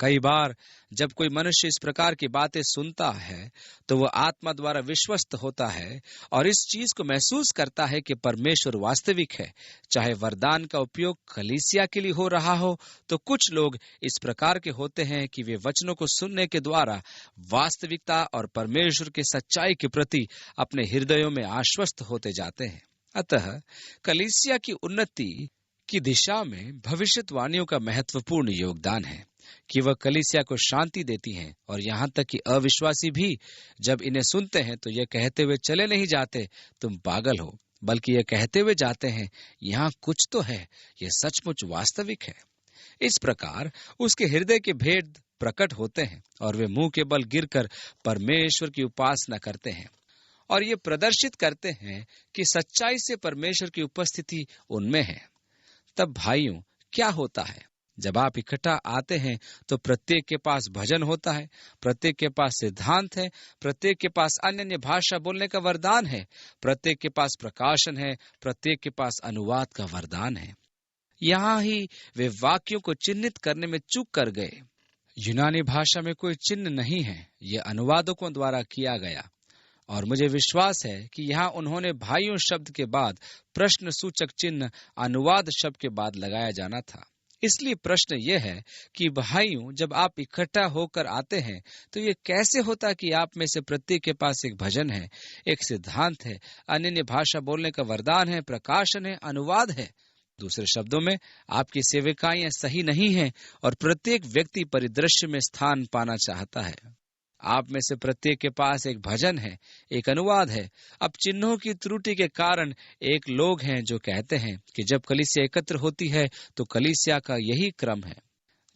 कई बार जब कोई मनुष्य इस प्रकार की बातें सुनता है तो वह आत्मा द्वारा विश्वस्त होता है और इस चीज को महसूस करता है कि परमेश्वर वास्तविक है। चाहे वरदान का उपयोग कलीसिया के लिए हो रहा हो, तो कुछ लोग इस प्रकार के होते हैं कि वे वचनों को सुनने के द्वारा वास्तविकता और परमेश्वर की सच्चाई के प्रति अपने हृदयों में आश्वस्त होते जाते हैं। अतः कलीसिया की उन्नति की दिशा में भविष्यवाणियों का महत्वपूर्ण योगदान है कि वह कलीसिया को शांति देती हैं, और यहाँ तक कि अविश्वासी भी जब इन्हें सुनते हैं तो ये कहते हुए चले नहीं जाते तुम पागल हो, बल्कि ये कहते हुए जाते हैं यहाँ कुछ तो है, ये सचमुच वास्तविक है। इस प्रकार उसके हृदय के भेद प्रकट होते हैं और वे मुंह के बल गिरकर परमेश्वर की उपासना करते हैं और ये प्रदर्शित करते हैं कि सच्चाई से परमेश्वर की उपस्थिति उनमें है। तब भाइयों, क्या होता है? जब आप इकट्ठा आते हैं तो प्रत्येक के पास भजन होता है, प्रत्येक के पास सिद्धांत है, प्रत्येक के पास अन्य भाषा बोलने का वरदान है, प्रत्येक के पास प्रकाशन है, प्रत्येक के पास अनुवाद का वरदान है। यहाँ ही वे वाक्यों को चिन्हित करने में चूक कर गए। यूनानी भाषा में कोई चिन्ह नहीं है, यह अनुवादकों द्वारा किया गया, और मुझे विश्वास है कि यहाँ उन्होंने भाइयों शब्द के बाद प्रश्न सूचक चिन्ह अनुवाद शब्द के बाद लगाया जाना था। इसलिए प्रश्न यह है कि भाइयों, जब आप इकट्ठा होकर आते हैं तो ये कैसे होता कि आप में से प्रत्येक के पास एक भजन है, एक सिद्धांत है, अन्य भाषा बोलने का वरदान है, प्रकाशन है, अनुवाद है। दूसरे शब्दों में, आपकी सेविकाएं सही नहीं है और प्रत्येक व्यक्ति परिदृश्य में स्थान पाना चाहता है। आप में से प्रत्येक के पास एक भजन है, एक अनुवाद है। अब चिन्हों की त्रुटि के कारण एक लोग हैं जो कहते हैं कि जब कलीसिया एकत्र होती है तो कलीसिया का यही क्रम है।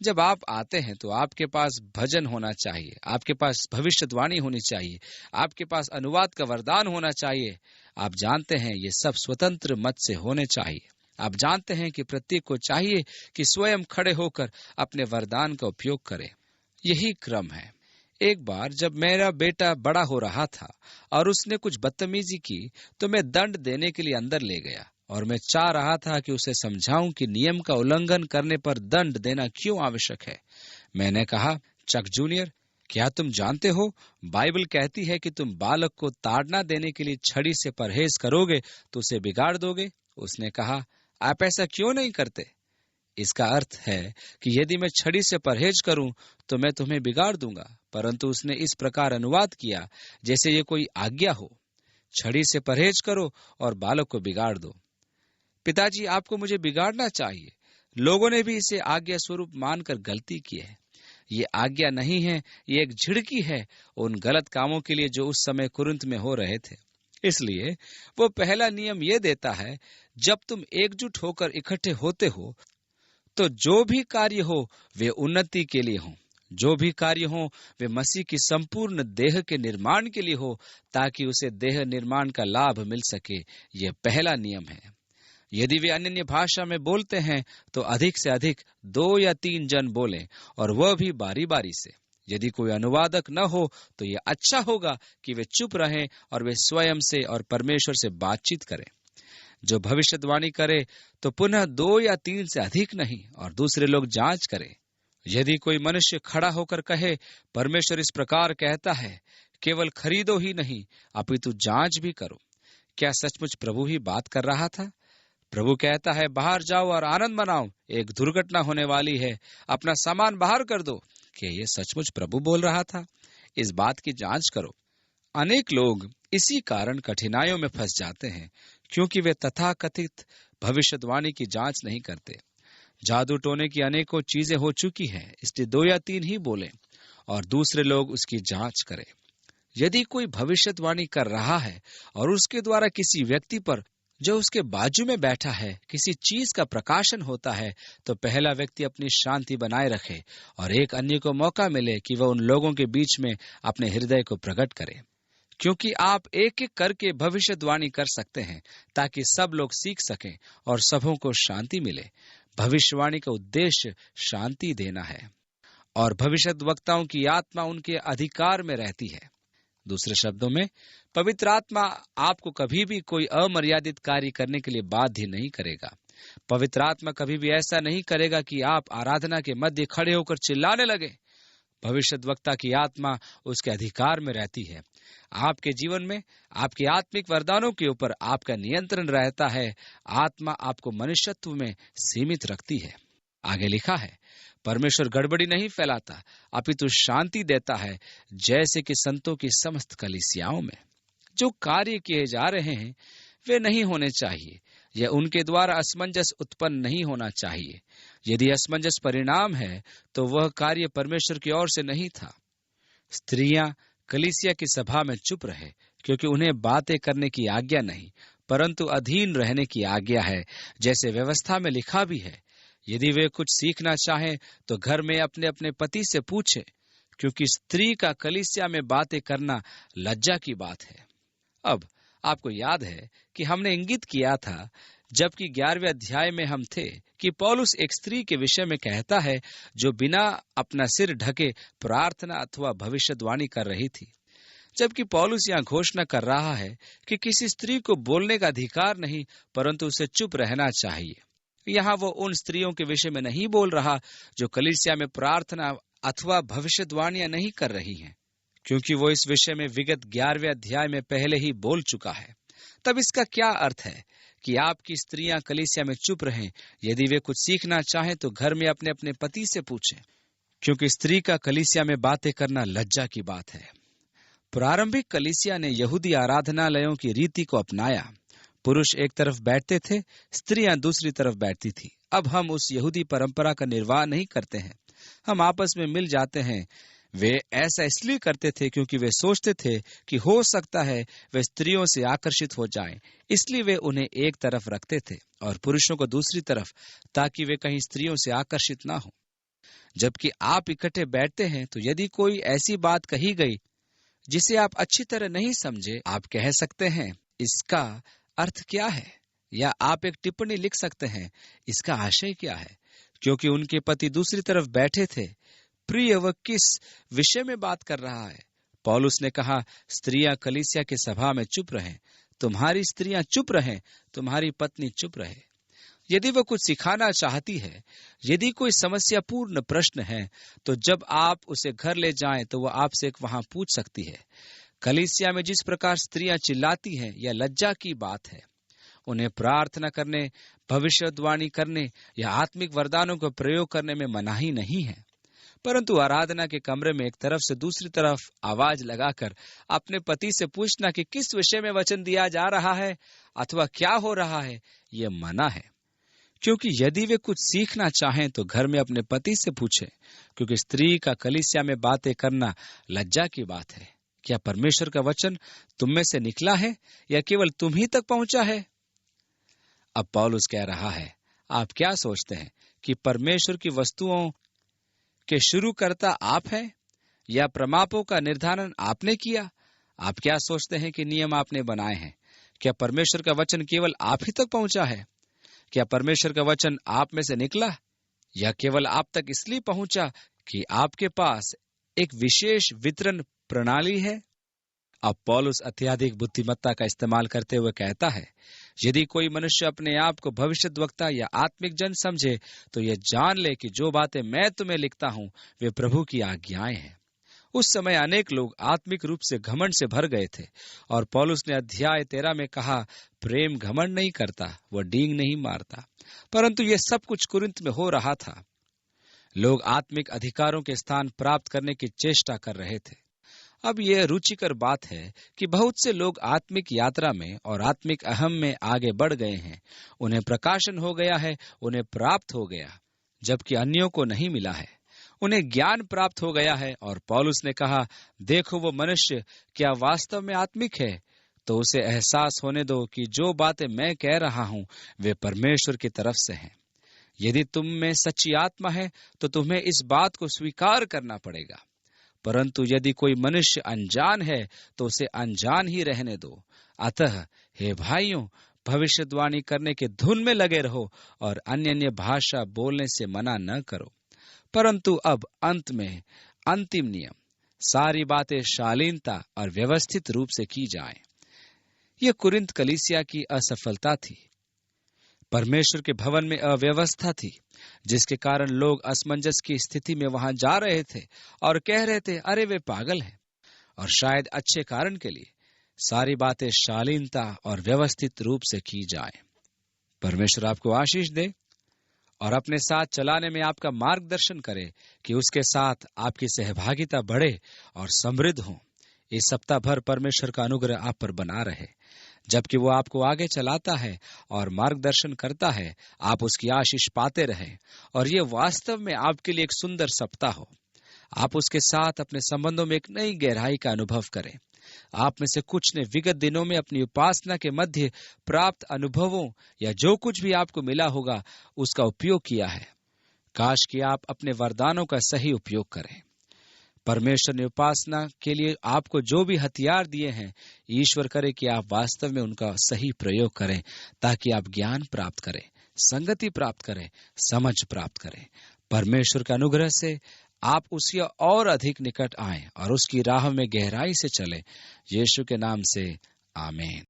जब आप आते हैं तो आपके पास भजन होना चाहिए, आपके पास भविष्यवाणी होनी चाहिए, आपके पास अनुवाद का वरदान होना चाहिए। आप जानते हैं ये सब स्वतंत्र मत से होने चाहिए। आप जानते हैं कि प्रत्येक को चाहिए कि स्वयं खड़े होकर अपने वरदान का उपयोग करे। यही क्रम है। एक बार जब मेरा बेटा बड़ा हो रहा था और उसने कुछ बदतमीजी की तो मैं दंड देने के लिए अंदर ले गया और मैं चाह रहा था कि उसे समझाऊं कि नियम का उल्लंघन करने पर दंड देना क्यों आवश्यक है। मैंने कहा, चक जूनियर, क्या तुम जानते हो बाइबल कहती है कि तुम बालक को ताड़ना देने के लिए छड़ी से परहेज करोगे तो उसे बिगाड़ दोगे। उसने कहा, आप ऐसा क्यों नहीं करते? इसका अर्थ है कि यदि मैं छड़ी से परहेज करूं तो मैं तुम्हें बिगाड़ दूंगा, परंतु उसने इस प्रकार अनुवाद किया जैसे ये कोई आज्ञा हो। छड़ी से परहेज करो और बालक को बिगाड़ दो। पिताजी, आपको मुझे बिगाड़ना चाहिए। लोगों ने भी इसे आज्ञा स्वरूप मानकर गलती की है। ये आज्ञा नहीं है, ये एक झिड़की है उन गलत कामों के लिए जो उस समय कुरिन्थ में हो रहे थे। इसलिए वो पहला नियम ये देता है, जब तुम एकजुट होकर इकट्ठे होते हो तो जो भी कार्य हो वे उन्नति के लिए हों, जो भी कार्य हो वे मसीह की संपूर्ण देह के निर्माण के लिए हो, ताकि उसे देह निर्माण का लाभ मिल सके। यह पहला नियम है। यदि वे अन्य भाषा में बोलते हैं तो अधिक से अधिक 2 या 3 जन बोलें, और वह भी बारी बारी से। यदि कोई अनुवादक न हो तो यह अच्छा होगा कि वे चुप रहें और वे स्वयं से और परमेश्वर से बातचीत करें। जो भविष्यवाणी करे तो पुनः 2 या 3 से अधिक नहीं, और दूसरे लोग जांच करें। यदि कोई मनुष्य खड़ा होकर कहे, परमेश्वर इस प्रकार कहता है, केवल खरीदो ही नहीं अपितु जांच भी करो, क्या सचमुच प्रभु ही बात कर रहा था? प्रभु कहता है, बाहर जाओ और आनंद मनाओ, एक दुर्घटना होने वाली है, अपना सामान बाहर कर दो। क्या ये सचमुच प्रभु बोल रहा था? इस बात की जांच करो। अनेक लोग इसी कारण कठिनाइयों में फंस जाते हैं, क्योंकि वे तथाकथित भविष्यवाणी की जांच नहीं करते। जादू टोने की अनेकों चीजें हो चुकी हैं, इसलिए 2 या 3 ही बोले और दूसरे लोग उसकी जांच करें। यदि कोई भविष्यवाणी कर रहा है और उसके द्वारा किसी व्यक्ति पर जो उसके बाजू में बैठा है किसी चीज का प्रकाशन होता है, तो पहला व्यक्ति अपनी शांति बनाए रखे और एक अन्य को मौका मिले कि वह उन लोगों के बीच में अपने हृदय को प्रकट करे, क्योंकि आप एक एक करके भविष्यवाणी कर सकते हैं ताकि सब लोग सीख सकें और सबों को शांति मिले। भविष्यवाणी का उद्देश्य शांति देना है और भविष्यद्वक्ताओं की आत्मा उनके अधिकार में रहती है। दूसरे शब्दों में, पवित्र आत्मा आपको कभी भी कोई अमर्यादित कार्य करने के लिए बाध्य नहीं करेगा। पवित्र आत्मा कभी भी ऐसा नहीं करेगा कि आप आराधना के मध्य खड़े होकर चिल्लाने लगे। भविष्यद्वक्ता की आत्मा उसके अधिकार में रहती है। आपके जीवन में आपके आत्मिक वरदानों के ऊपर आपका नियंत्रण रहता है। आत्मा आपको मनुष्यत्व में सीमित रखती है। आगे लिखा है, परमेश्वर गड़बड़ी नहीं फैलाता, अपितु शांति देता है, जैसे कि संतों की समस्त कलीसियाओं में। जो कार्य किए जा रहे हैं वे नहीं होने चाहिए, या उनके द्वारा असमंजस उत्पन्न नहीं होना चाहिए। यदि असमंजस परिणाम है तो वह कार्य परमेश्वर की ओर से नहीं था। स्त्रियां कलीसिया की सभा में चुप रहे, क्योंकि उन्हें बातें करने की आज्ञा नहीं, परंतु अधीन रहने की आज्ञा है, जैसे व्यवस्था में लिखा भी है। यदि वे कुछ सीखना चाहें तो घर में अपने अपने पति से पूछे, क्योंकि स्त्री का कलीसिया में बातें करना लज्जा की बात है। अब आपको याद है कि हमने इंगित किया था, जबकि 11वें अध्याय में हम थे, कि पौलुस एक स्त्री के विषय में कहता है जो बिना अपना सिर ढके प्रार्थना अथवा भविष्यवाणी कर रही थी, जबकि पौलुस यहाँ घोषणा कर रहा है कि किसी स्त्री को बोलने का अधिकार नहीं, परंतु उसे चुप रहना चाहिए। यहाँ वो उन स्त्रियों के विषय में नहीं बोल रहा जो कलीसिया में प्रार्थना अथवा भविष्यवाणियां नहीं कर रही हैं, क्योंकि वो इस विषय में विगत 11वें अध्याय में पहले ही बोल चुका है। तब इसका क्या अर्थ है कि आपकी स्त्रियां कलीसिया में चुप रहें? यदि वे कुछ सीखना चाहें तो घर में अपने अपने पति से पूछें, क्योंकि स्त्री का कलीसिया में बातें करना लज्जा की बात है। प्रारंभिक कलीसिया ने यहूदी आराधनालयों की रीति को अपनाया। पुरुष एक तरफ बैठते थे, स्त्रियां दूसरी तरफ बैठती थी। अब हम उस यहूदी परंपरा का निर्वाह नहीं करते हैं, हम आपस में मिल जाते हैं। वे ऐसा इसलिए करते थे क्योंकि वे सोचते थे कि हो सकता है वे स्त्रियों से आकर्षित हो जाएं, इसलिए वे उन्हें एक तरफ रखते थे और पुरुषों को दूसरी तरफ, ताकि वे कहीं स्त्रियों से आकर्षित ना हो। जबकि आप इकट्ठे बैठते हैं तो यदि कोई ऐसी बात कही गई जिसे आप अच्छी तरह नहीं समझे, आप कह सकते हैं, इसका अर्थ क्या है, या आप एक टिप्पणी लिख सकते हैं, इसका आशय क्या है। क्योंकि उनके पति दूसरी तरफ बैठे थे। प्रिय, वह किस विषय में बात कर रहा है? पौलुस ने कहा, स्त्रियां कलीसिया की सभा में चुप रहें, तुम्हारी स्त्रियां चुप रहें, तुम्हारी पत्नी चुप रहे। यदि वह कुछ सिखाना चाहती है, यदि कोई समस्यापूर्ण प्रश्न है, तो जब आप उसे घर ले जाएं तो वह आपसे वहां पूछ सकती है। कलीसिया में जिस प्रकार स्त्रियां चिल्लाती हैं, यह लज्जा की बात है। उन्हें प्रार्थना करने, भविष्यवाणी करने या आत्मिक वरदानों का प्रयोग करने में मनाही नहीं है, परंतु आराधना के कमरे में एक तरफ से दूसरी तरफ आवाज लगाकर अपने पति से पूछना कि किस विषय में वचन दिया जा रहा है अथवा क्या हो रहा है, यह मना है। क्योंकि यदि वे कुछ सीखना चाहें तो घर में अपने पति से पूछें, क्योंकि स्त्री का कलीसिया में बातें करना लज्जा की बात है। क्या परमेश्वर का वचन तुम में से निकला है या केवल तुम ही तक पहुंचा है? अब पौलुस कह रहा है, आप क्या सोचते हैं कि परमेश्वर की वस्तुओं के शुरूकर्ता आप हैं, या प्रमापों का निर्धारण आपने किया? आप क्या सोचते हैं कि नियम आपने बनाए हैं? क्या परमेश्वर का वचन केवल आप ही तक पहुंचा है? क्या परमेश्वर का वचन आप में से निकला, या केवल आप तक इसलिए पहुंचा कि आपके पास एक विशेष वितरण प्रणाली है? अब पौलुस अत्यधिक बुद्धिमत्ता का इस्तेमाल करते हुए कहता है, यदि कोई मनुष्य अपने आप को भविष्यद्वक्ता या आत्मिक जन समझे तो यह जान ले कि जो बातें मैं तुम्हें लिखता हूं वे प्रभु की आज्ञाएं हैं। उस समय अनेक लोग आत्मिक रूप से घमंड से भर गए थे, और पौलुस ने अध्याय 13 में कहा, प्रेम घमंड नहीं करता, वह डींग नहीं मारता। परंतु यह सब कुछ कुरिन्थ में हो रहा था। लोग आत्मिक अधिकारों के स्थान प्राप्त करने की चेष्टा कर रहे थे। अब यह रुचिकर बात है कि बहुत से लोग आत्मिक यात्रा में और आत्मिक अहम में आगे बढ़ गए हैं। उन्हें प्रकाशन हो गया है, उन्हें प्राप्त हो गया, जबकि अन्यों को नहीं मिला है। उन्हें ज्ञान प्राप्त हो गया है, और पौलुस ने कहा, देखो वो मनुष्य क्या वास्तव में आत्मिक है, तो उसे एहसास होने दो कि जो बातें मैं कह रहा हूं वे परमेश्वर की तरफ से हैं। यदि तुम में सच्ची आत्मा है तो तुम्हें इस बात को स्वीकार करना पड़ेगा। परंतु यदि कोई मनुष्य अनजान है तो उसे अनजान ही रहने दो। अतः हे भाइयों, भविष्यवाणी करने के धुन में लगे रहो और अन्य भाषा बोलने से मना न करो। परंतु अब अंत में अंतिम नियम, सारी बातें शालीनता और व्यवस्थित रूप से की जाएं। यह कुरिन्थ कलीसिया की असफलता थी। परमेश्वर के भवन में अव्यवस्था थी, जिसके कारण लोग असमंजस की स्थिति में वहां जा रहे थे और कह रहे थे, अरे वे पागल हैं। और शायद अच्छे कारण के लिए सारी बातें शालीनता और व्यवस्थित रूप से की जाएं। परमेश्वर आपको आशीष दे और अपने साथ चलाने में आपका मार्गदर्शन करे कि उसके साथ आपकी सहभागिता बढ़े और समृद्ध हो। इस सप्ताह भर परमेश्वर का अनुग्रह आप पर बना रहे। जबकि वो आपको आगे चलाता है और मार्गदर्शन करता है, आप उसकी आशीष पाते रहें और ये वास्तव में आपके लिए एक सुंदर सप्ताह हो। आप उसके साथ अपने संबंधों में एक नई गहराई का अनुभव करें। आप में से कुछ ने विगत दिनों में अपनी उपासना के मध्य प्राप्त अनुभवों या जो कुछ भी आपको मिला होगा, उसका उपयोग किया है। काश कि आप अपने वरदानों का सही उपयोग करें। परमेश्वर ने उपासना के लिए आपको जो भी हथियार दिए हैं, ईश्वर करे कि आप वास्तव में उनका सही प्रयोग करें, ताकि आप ज्ञान प्राप्त करें, संगति प्राप्त करें, समझ प्राप्त करें। परमेश्वर के अनुग्रह से आप उसके और अधिक निकट आएं और उसकी राह में गहराई से चलें। यीशु के नाम से आमीन।